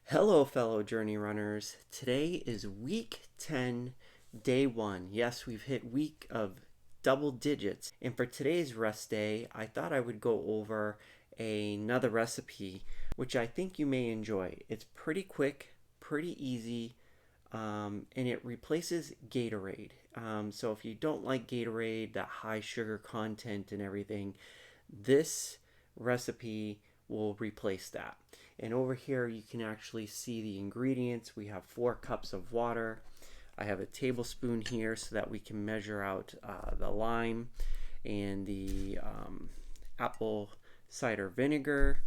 Hello, fellow journey runners. Today is week 10, day 1. Yes, we've hit week of double digits. And for today's rest day, I thought I would go over another recipe, which I think you may enjoy. It's pretty quick, pretty easy, and it replaces Gatorade. So if you don't like Gatorade, that high sugar content and everything, this recipe will replace that. And over here you can actually see the ingredients. We have 4 cups of water. I have a tablespoon here so that we can measure out the lime and the apple cider vinegar.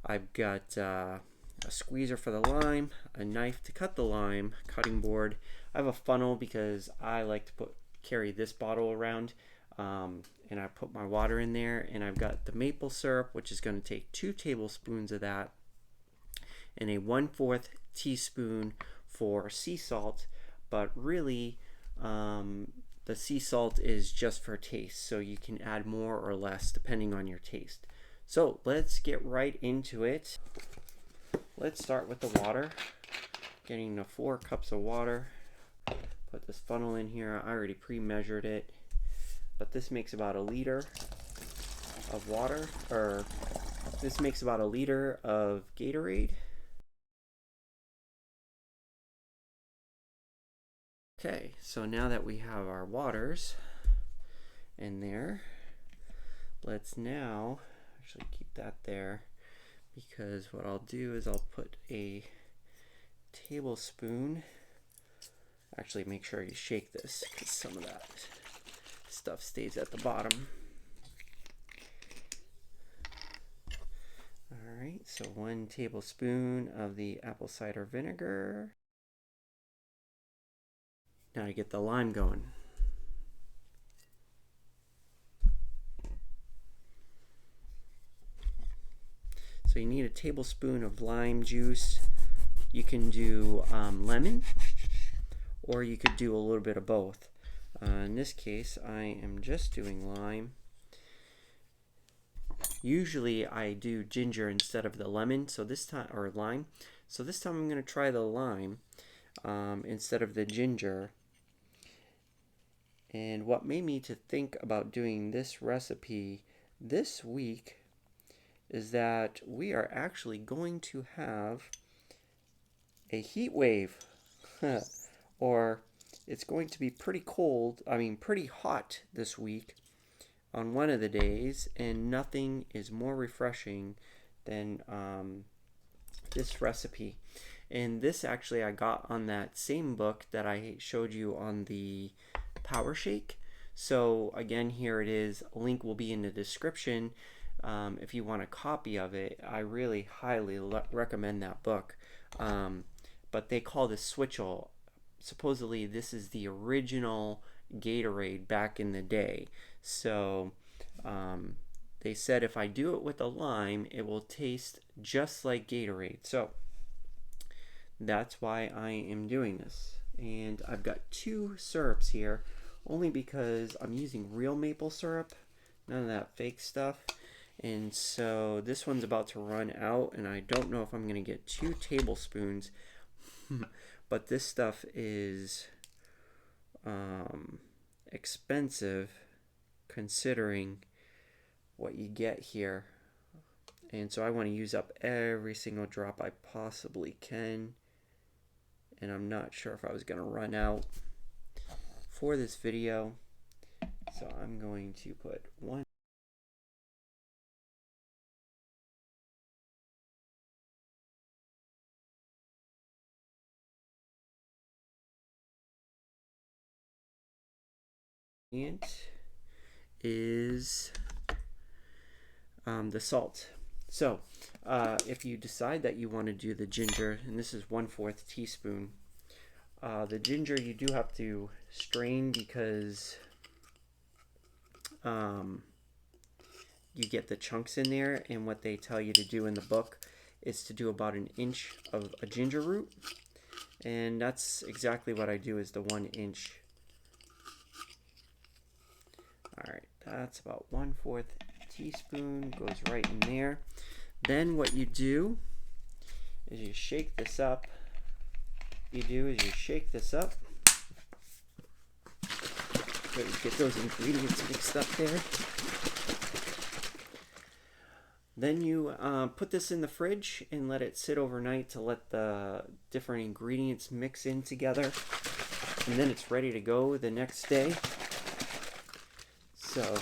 I've got a squeezer for the lime, a knife to cut the lime, cutting board. I have a funnel because I like to carry this bottle around, and I put my water in there, and I've got the maple syrup, which is going to take 2 tablespoons of that, and a 1/4 teaspoon for sea salt, but really the sea salt is just for taste, so you can add more or less depending on your taste. So let's get right into it. Let's start with the water. Getting the 4 cups of water. Put this funnel in here. I already pre-measured it, but this makes about 1 liter of water, or this makes about 1 liter of Gatorade. Okay, so now that we have our waters in there, let's now actually keep that there, because what I'll do is I'll put a tablespoon. Actually, make sure you shake this because some of that stuff stays at the bottom. Alright, so 1 tablespoon of the apple cider vinegar. Now to get the lime going. So you need a tablespoon of lime juice. You can do lemon, or you could do a little bit of both. In this case, I am just doing lime. Usually I do ginger instead of the lemon, so this time, or lime. So this time I'm going to try the lime instead of the ginger. And what made me to think about doing this recipe this week is that we are actually going to have a heat wave. Or it's going to be pretty cold, pretty hot this week on one of the days, and nothing is more refreshing than this recipe. And this actually I got on that same book that I showed you on the Power Shake. So again, here it is. A link will be in the description if you want a copy of it. I really highly recommend that book. But they call this Switchel. Supposedly this is the original Gatorade back in the day. So they said if I do it with a lime, it will taste just like Gatorade. So that's why I am doing this. And I've got 2 syrups here, only because I'm using real maple syrup, none of that fake stuff. And so this one's about to run out, and I don't know if I'm going to get 2 tablespoons. But this stuff is expensive considering what you get here. And so I want to use up every single drop I possibly can. And I'm not sure if I was going to run out for this video. So I'm going to put 1. Is the salt. So if you decide that you want to do the ginger, and this is 1/4 teaspoon, the ginger you do have to strain because you get the chunks in there, and what they tell you to do in the book is to do about 1 inch of a ginger root, and that's exactly what I do, is the 1 inch. Alright, that's about 1/4 teaspoon, goes right in there. Then what you do is you shake this up. You do is you shake this up. So you get those ingredients mixed up there. Then you put this in the fridge and let it sit overnight to let the different ingredients mix in together. And then it's ready to go the next day. So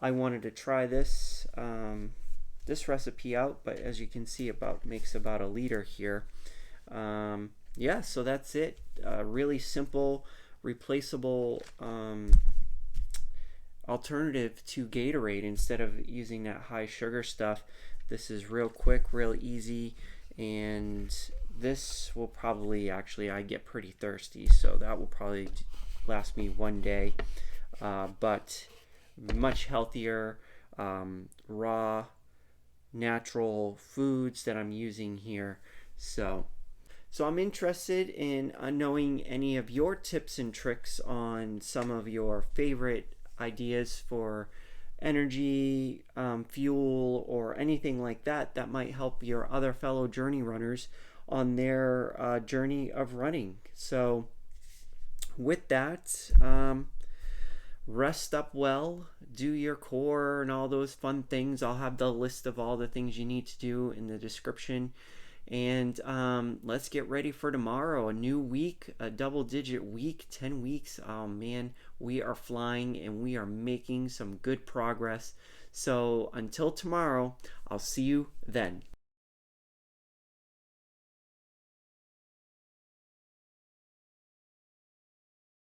I wanted to try this this recipe out, but as you can see, makes about a liter here. Yeah, so that's it. Really simple, replaceable alternative to Gatorade instead of using that high sugar stuff. This is real quick, real easy, and this will probably, actually, I get pretty thirsty, so that will probably last me one day, but much healthier, raw, natural foods that I'm using here. So I'm interested in knowing any of your tips and tricks on some of your favorite ideas for energy, fuel, or anything like that that might help your other fellow journey runners on their journey of running. So with that, rest up well, do your core and all those fun things. I'll have the list of all the things you need to do in the description. And let's get ready for tomorrow. A new week, a double-digit week, 10 weeks. Oh man, we are flying and we are making some good progress. So until tomorrow, I'll see you then.